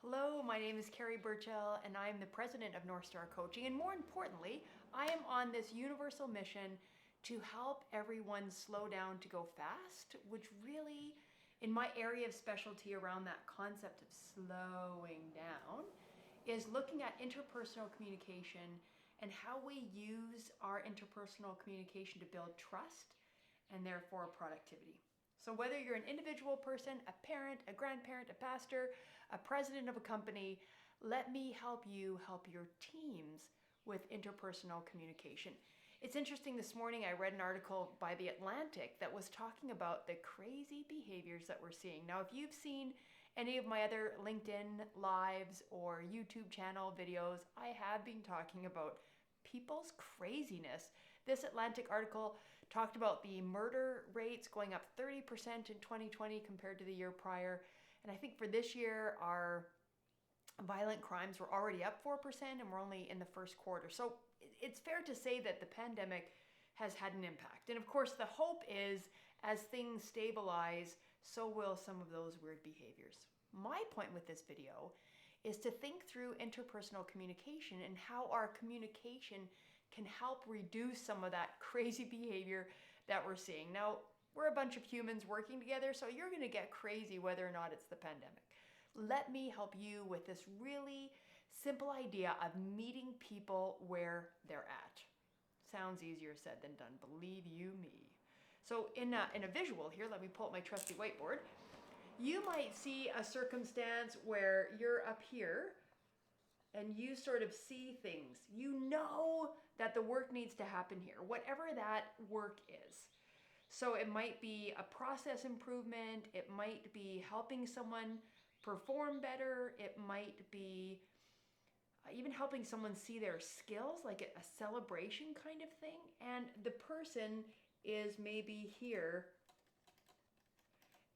Hello, my name is Carrie Burchell and I'm the president of North Star Coaching, and more importantly, I am on this universal mission to help everyone slow down to go fast, which really, in my area of specialty around that concept of slowing down, is looking at interpersonal communication and how we use our interpersonal communication to build trust and therefore productivity. So whether you're an individual person, a parent, a grandparent, a pastor, a president of a company, let me help you help your teams with interpersonal communication. It's interesting, this morning I read an article by The Atlantic that was talking about the crazy behaviors that we're seeing. Now, if you've seen any of my other LinkedIn lives or YouTube channel videos, I have been talking about people's craziness. This Atlantic article talked about the murder rates going up 30% in 2020 compared to the year prior. And I think for this year, our violent crimes were already up 4% and we're only in the first quarter. So it's fair to say that the pandemic has had an impact. And of course, the hope is as things stabilize, so will some of those weird behaviors. My point with this video is to think through interpersonal communication and how our communication can help reduce some of that crazy behavior that we're seeing. Now, we're a bunch of humans working together, so you're going to get crazy whether or not it's the pandemic. Let me help you with this really simple idea of meeting people where they're at. Sounds easier said than done, believe you me. So in a visual here, let me pull up my trusty whiteboard. You might see a circumstance where you're up here and you sort of see things. You know that the work needs to happen here, whatever that work is. So it might be a process improvement, it might be helping someone perform better, it might be even helping someone see their skills, like a celebration kind of thing. And the person is maybe here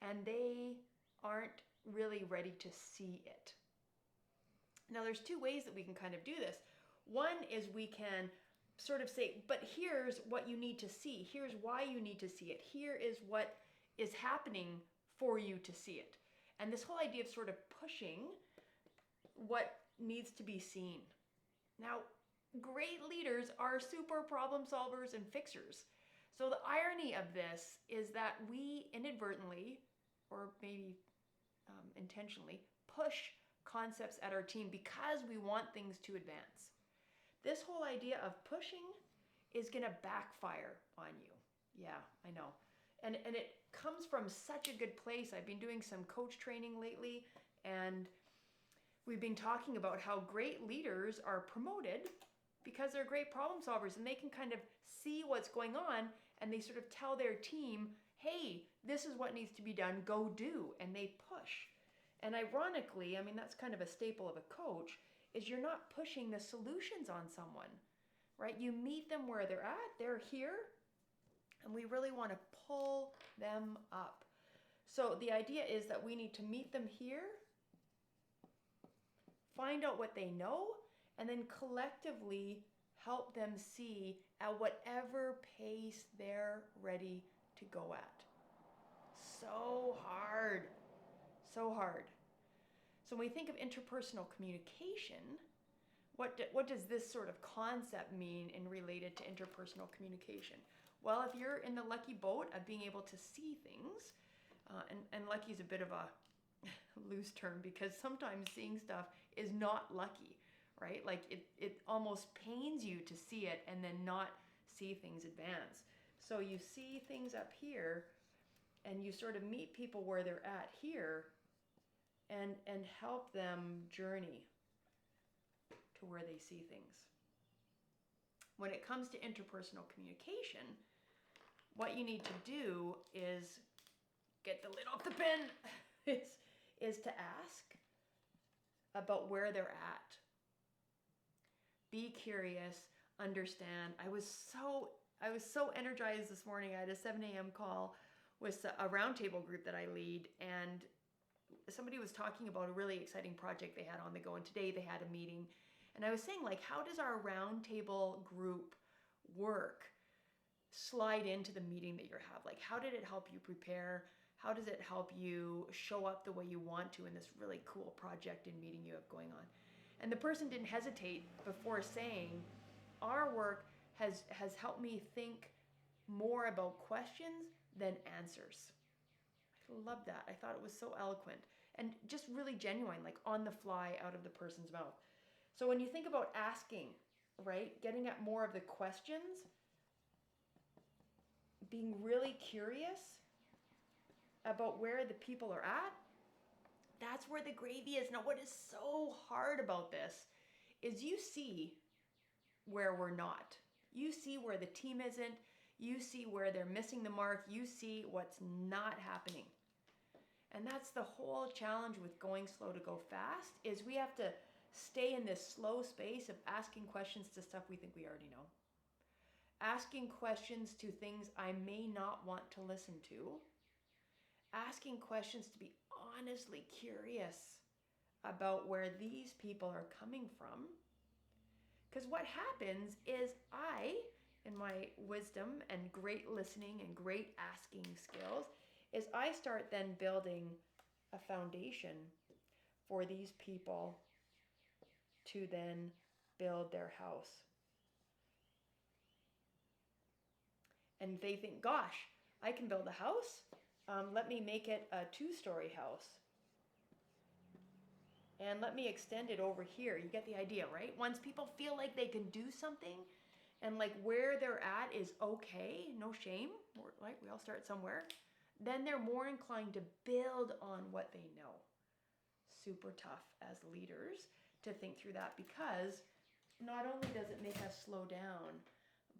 and they aren't really ready to see it. Now, there's two ways that we can kind of do this. One is we can sort of say, but here's what you need to see. Here's why you need to see it. Here is what is happening for you to see it. And this whole idea of sort of pushing what needs to be seen. Now, great leaders are super problem solvers and fixers. So the irony of this is that we inadvertently, or maybe intentionally, push concepts at our team because we want things to advance. This whole idea of pushing is going to backfire on you. Yeah, I know. And it comes from such a good place. I've been doing some coach training lately, and we've been talking about how great leaders are promoted because they're great problem solvers and they can kind of see what's going on and they sort of tell their team, hey, this is what needs to be done, go do, and they push. And ironically, I mean, that's kind of a staple of a coach, is you're not pushing the solutions on someone, right? You meet them where they're at, they're here, and we really want to pull them up. So the idea is that we need to meet them here, find out what they know, and then collectively help them see at whatever pace they're ready to go at. So hard. So hard. So when we think of interpersonal communication, what does this sort of concept mean in related to interpersonal communication? Well, if you're in the lucky boat of being able to see things, and lucky is a bit of a loose term because sometimes seeing stuff is not lucky, right? Like it almost pains you to see it and then not see things advance. So you see things up here and you sort of meet people where they're at here and help them journey to where they see things. When it comes to interpersonal communication, what you need to do is get the lid off the pen, is to ask about where they're at. Be curious, understand. I was so energized this morning. I had a 7 a.m. call with a roundtable group that I lead, and somebody was talking about a really exciting project they had on the go, and today they had a meeting. And I was saying, like, how does our roundtable group work slide into the meeting that you have? Like, how did it help you prepare? How does it help you show up the way you want to in this really cool project and meeting you have going on? And the person didn't hesitate before saying, our work has helped me think more about questions than answers. I love that. I thought it was so eloquent and just really genuine, like on the fly out of the person's mouth. So when you think about asking, right, getting at more of the questions, being really curious about where the people are at, that's where the gravy is. Now, what is so hard about this is you see where we're not. You see where the team isn't. You see where they're missing the mark. You see what's not happening. And that's the whole challenge with going slow to go fast, is we have to stay in this slow space of asking questions to stuff we think we already know. Asking questions to things I may not want to listen to. Asking questions to be honestly curious about where these people are coming from. Because what happens is I, in my wisdom and great listening and great asking skills, is I start then building a foundation for these people to then build their house. And they think, gosh, I can build a house. Let me make it a 2-story house. And let me extend it over here. You get the idea, right? Once people feel like they can do something and like where they're at is okay, no shame, right? We all start somewhere. Then they're more inclined to build on what they know. Super tough as leaders to think through that, because not only does it make us slow down,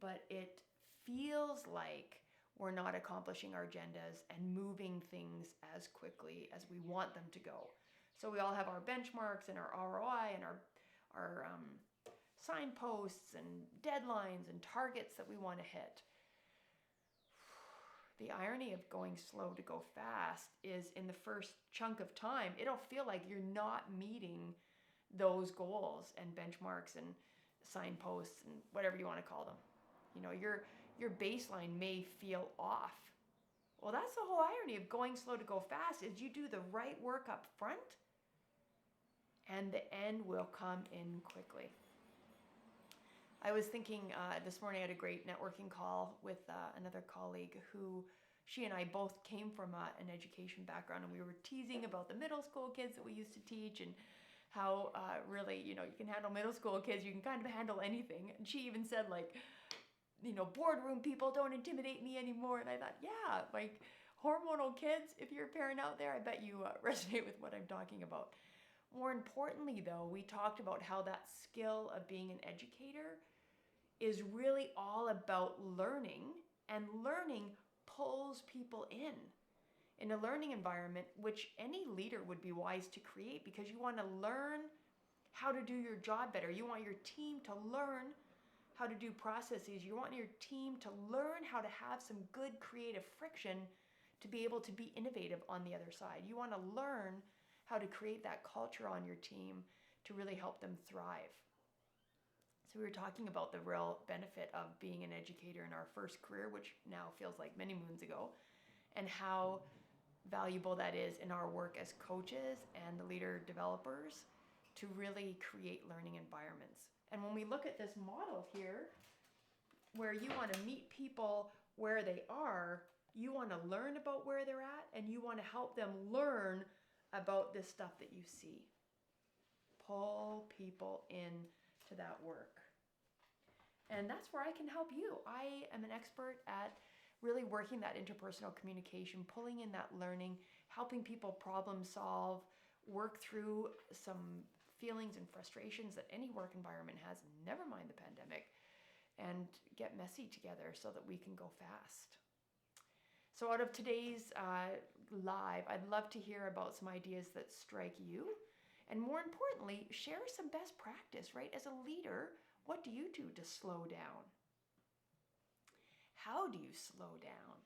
but it feels like we're not accomplishing our agendas and moving things as quickly as we want them to go. So we all have our benchmarks and our ROI and our signposts and deadlines and targets that we want to hit. The irony of going slow to go fast is in the first chunk of time, it'll feel like you're not meeting those goals and benchmarks and signposts and whatever you want to call them. You know, your baseline may feel off. Well, that's the whole irony of going slow to go fast, is you do the right work up front and the end will come in quickly. I was thinking this morning, I had a great networking call with another colleague who, she and I both came from an education background, and we were teasing about the middle school kids that we used to teach and how really, you know, you can handle middle school kids, you can kind of handle anything. And she even said, like, you know, boardroom people don't intimidate me anymore. And I thought, yeah, like hormonal kids, if you're a parent out there, I bet you resonate with what I'm talking about. More importantly, though, we talked about how that skill of being an educator is really all about learning, and learning pulls people in a learning environment, which any leader would be wise to create, because you want to learn how to do your job better. You want your team to learn how to do processes. You want your team to learn how to have some good creative friction to be able to be innovative on the other side. You want to learn how to create that culture on your team to really help them thrive. So we were talking about the real benefit of being an educator in our first career, which now feels like many moons ago, and how valuable that is in our work as coaches and the leader developers to really create learning environments. And when we look at this model here, where you want to meet people where they are, you want to learn about where they're at, and you want to help them learn about this stuff that you see. Pull people in to that work. And that's where I can help you. I am an expert at really working that interpersonal communication, pulling in that learning, helping people problem solve, work through some feelings and frustrations that any work environment has, never mind the pandemic, and get messy together so that we can go fast. So out of today's live, I'd love to hear about some ideas that strike you. And more importantly, share some best practice, right? As a leader, what do you do to slow down? How do you slow down?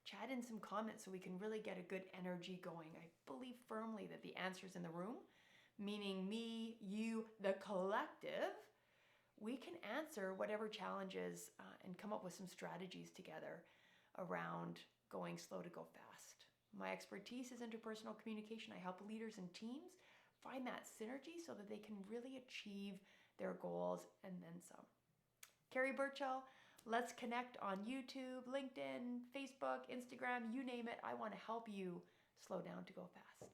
Chat in some comments so we can really get a good energy going. I believe firmly that the answer's in the room, meaning me, you, the collective. We can answer whatever challenges and come up with some strategies together around going slow to go fast. My expertise is interpersonal communication. I help leaders and teams find that synergy so that they can really achieve their goals and then some. Carrie Burchell, let's connect on YouTube, LinkedIn, Facebook, Instagram, you name it. I want to help you slow down to go fast.